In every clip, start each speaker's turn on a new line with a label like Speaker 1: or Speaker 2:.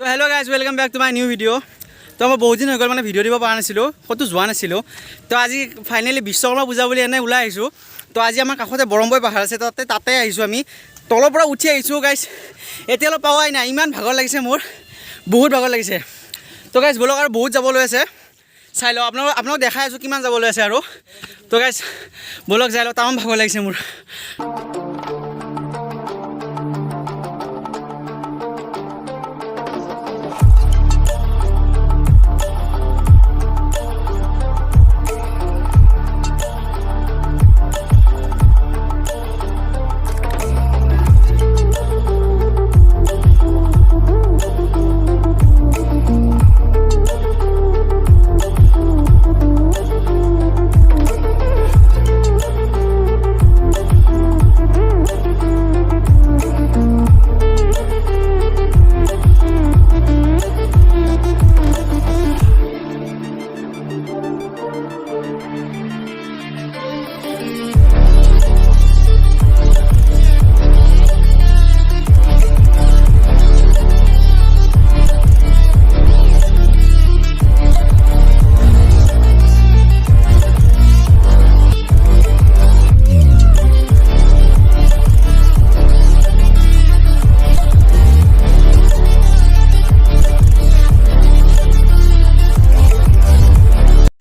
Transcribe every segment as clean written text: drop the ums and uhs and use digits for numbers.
Speaker 1: Hello guys, welcome back to my new video. তো মই বহুত দিন হৈ গ'ল মানে ভিডিঅ' দিব পৰা নাছিলোঁ, ক'তো যোৱা নাছিলোঁ। তো আজি ফাইনেলি বিশ্বকৰ্মা পূজা বুলি এনে ওলাই আহিছোঁ। তো আজি আমাৰ কাষতে বৰম্বৈ পাহাৰ আছে, তাতে আহিছোঁ আমি। তলৰ পৰা উঠি আহিছোঁ গাইজ, এতিয়া অলপ পাৱাই নাই, ইমান ভাগৰ লাগিছে মোৰ, বহুত ভাগৰ লাগিছে। তো গাইজ বলক আৰু বহুত যাবলৈ আছে, চাই লওঁ আপোনালোক দেখাই আছোঁ কিমান যাবলৈ আছে আৰু। তো গাইজ বলক যাই লওঁ, তামাম ভাগৰ লাগিছে মোৰ।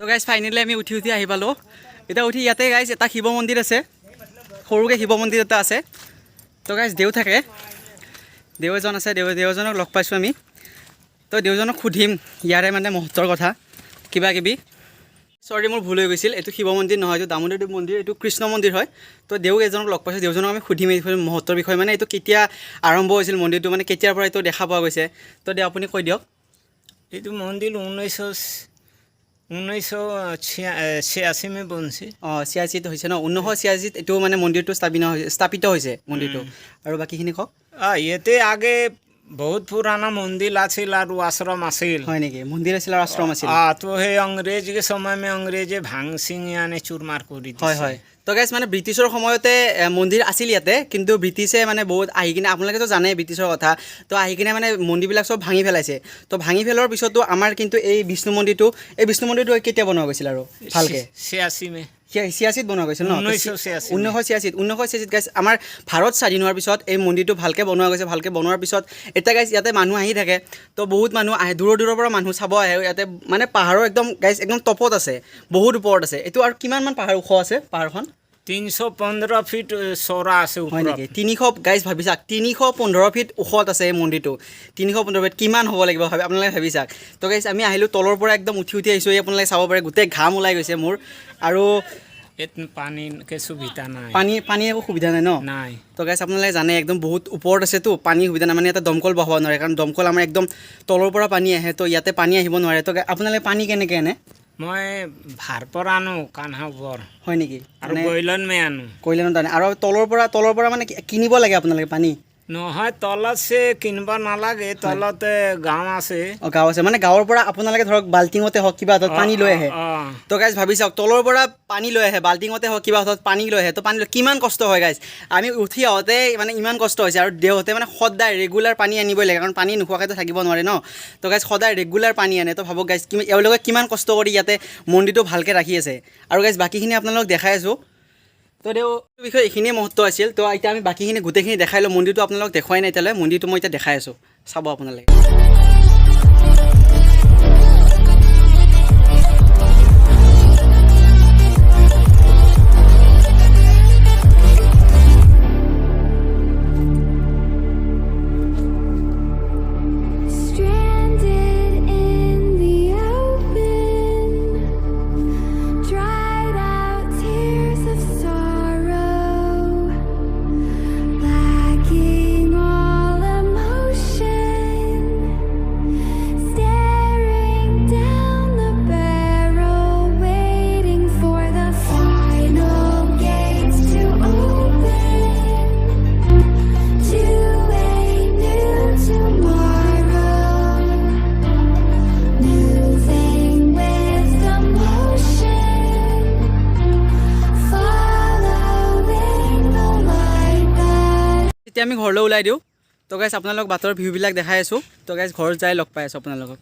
Speaker 1: গাইজ ফাইনেলি আমি উঠি আহি পালোঁ। এতিয়া উঠি ইয়াতে গাইজ এটা শিৱ মন্দিৰ আছে, সৰুকৈ শিৱ মন্দিৰ এটা আছে। তো গাইজ দেউ থাকে, দেউ এজন আছে, দেউজনক লগ পাইছোঁ আমি। তো দেউজনক সুধিম ইয়াৰে মানে মহত্বৰ কথা কিবা কিবি। চৰি মোৰ ভুল হৈ গৈছিল, এইটো শিৱ মন্দিৰ নহয়, এইটো দামোদৰ মন্দিৰ, এইটো কৃষ্ণ মন্দিৰ হয়। তো দেউ এজনক লগ পাইছোঁ, দেউজনক আমি সুধিম এই মহত্বৰ বিষয়ে, মানে এইটো কেতিয়া আৰম্ভ হৈছিল মন্দিৰটো, মানে কেতিয়াৰ পৰা এইটো দেখা পোৱা গৈছে। তো দেউ আপুনি কৈ দিয়ক।
Speaker 2: এইটো মন্দিৰ 1986 মে বনছে।
Speaker 1: 86 হৈছে ন, 1986 এইটো মানে মন্দিৰটো স্থাপিত হৈছে মন্দিৰটো। আৰু বাকীখিনি কওক।
Speaker 2: ইয়াতে আগে বহুত পুৰণা মন্দিৰ আছিল আৰু আশ্ৰম আছিল।
Speaker 1: হয় নেকি? মন্দিৰ আছিল আৰু আশ্ৰম আছিল।
Speaker 2: তো সেই अंग्रेज के समय में अंग्रेजे भांग सिंह यानी चूरमार কৰি দিছে।
Speaker 1: হয় হয়। তো গাইজ মানে ব্ৰিটিছৰ সময়তে মন্দিৰ আছিল ইয়াতে, কিন্তু ব্ৰিটিছে মানে বহুত আহি কিনে, আপোনালোকেতো জানে ব্ৰিটিছৰ কথা, তো আহি কিনে মানে মন্দিৰবিলাক চব ভাঙি পেলাইছে। তো ভাঙি পেলোৱাৰ পিছতো আমাৰ কিন্তু এই বিষ্ণু মন্দিৰটো কেতিয়া বনোৱা গৈছিল আৰু ভালকৈ?
Speaker 2: 86 মে
Speaker 1: 86 বনোৱা গৈছিল ন? 1986 গাইজ আমাৰ ভাৰত স্বাধীন হোৱাৰ পিছত এই মন্দিৰটো ভালকৈ বনোৱা গৈছে। ভালকৈ বনোৱাৰ পিছত এতিয়া গাইজ ইয়াতে মানুহ আহি থাকে, তো বহুত মানুহ আহে, দূৰৰ পৰা মানুহ চাব আহে ইয়াতে। মানে পাহাৰৰ একদম গাইজ একদম টপত আছে, বহুত ওপৰত আছে এইটো। আৰু কিমানমান পাহাৰ ওখ আছে পাহাৰখন?
Speaker 2: 315 ফিট চৌৰা আছে।
Speaker 1: হয় নেকি? 300 গাইজ ভাবি চাওক, 315 ফিট ওখত আছে এই মন্দিৰটো। 315 ফিট কিমান হ'ব লাগিব আপোনালোকে ভাবি চাওক। তো গাইজ আমি আহিলোঁ তলৰ পৰা একদম উঠি আহিছোঁ, এই আপোনালোকে চাব পাৰে গোটেই ঘাম ওলাই গৈছে মোৰ। আৰু
Speaker 2: পানীৰ সুবিধা নাই,
Speaker 1: পানী একো সুবিধা নাই ন?
Speaker 2: নাই।
Speaker 1: তো গাইজ আপোনালোকে জানে একদম বহুত ওপৰত আছেতো, পানীৰ সুবিধা নাই, মানে ইয়াতে দমকল বহাব নোৱাৰে, কাৰণ দমকল আমাৰ একদম তলৰ পৰা পানী আহে, তো ইয়াতে পানী আহিব নোৱাৰে। তো আপোনালোকে পানী কেনেকৈ আনে?
Speaker 2: মই ভাৰ পৰা আনো কানহাবৰ।
Speaker 1: হয় নেকি?
Speaker 2: আৰু কৈলন মে আনো।
Speaker 1: কৈলনত আনে। আৰু তলৰ পৰা মানে কিনিব লাগে আপোনালোকে পানী?
Speaker 2: নহয়, তলত কিনিব নালাগে, তলতে গাঁও আছে।
Speaker 1: গাঁও আছে, মানে গাঁৱৰ পৰা আপোনালোকে ধৰক বাল্টিঙতে হওক কিবা হাতত পানী লৈ আহে। তো গাইজ ভাবি চাওক, তলৰ পৰা পানী লৈ আহে, বাল্টিঙতে হওক কিবা হাতত পানী লৈ আহে। তো পানী লৈ কিমান কষ্ট হয় গাইজ। আমি উঠি আহোঁতে মানে ইমান কষ্ট হৈছে, আৰু দেউহঁতে মানে সদায় ৰেগুলাৰ পানী আনিবই লাগে, কাৰণ পানী নোখোৱাকৈতো থাকিব নোৱাৰে ন। তো গাইজ সদায় ৰেগুলাৰ পানী আনে। তো ভাবক গাইজ এওঁলোকে কিমান কষ্ট কৰি ইয়াতে মন্দিৰটো ভালকৈ ৰাখি আছে। আৰু গাইজ বাকীখিনি আপোনালোকক দেখাই আছোঁ। তো দেউ বিষয়ে এইখিনিয়ে মহত্ব আছিল। তো এতিয়া আমি বাকীখিনি গোটেইখিনি দেখাই লওঁ। মন্দিৰটো আপোনালোকক দেখুৱাই নাই এতিয়ালৈ, মন্দিৰটো মই এতিয়া দেখাই আছোঁ, চাব আপোনালোকে। এতিয়া আমি ঘৰলৈ ওলাই দিওঁ। তো গাইজ আপোনালোক বাটৰ ভিউবিলাক দেখাই আছোঁ তো গাইজ ঘৰত যাই লগ পাই আছোঁ আপোনালোকক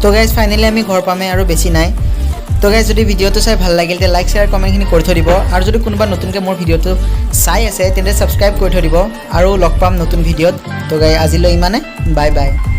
Speaker 1: তো গাইজ ফাইনেলি আমি ঘৰ পামেই আৰু বেছি নাই তো গাইজ যদি ভিডিঅ'টো চাই ভাল লাগিল তে লাইক শ্বেয়াৰ কমেণ্টখিনি কৰি থৈ দিব আৰু যদি কোনোবা নতুনকৈ মোৰ ভিডিঅ'টো চাই আছে তেন্তে ছাবস্ক্ৰাইব কৰি থৈ দিব আৰু লগ পাম নতুন ভিডিঅ'ত তো গাইজ আজিলৈ ইমানে বাই বাই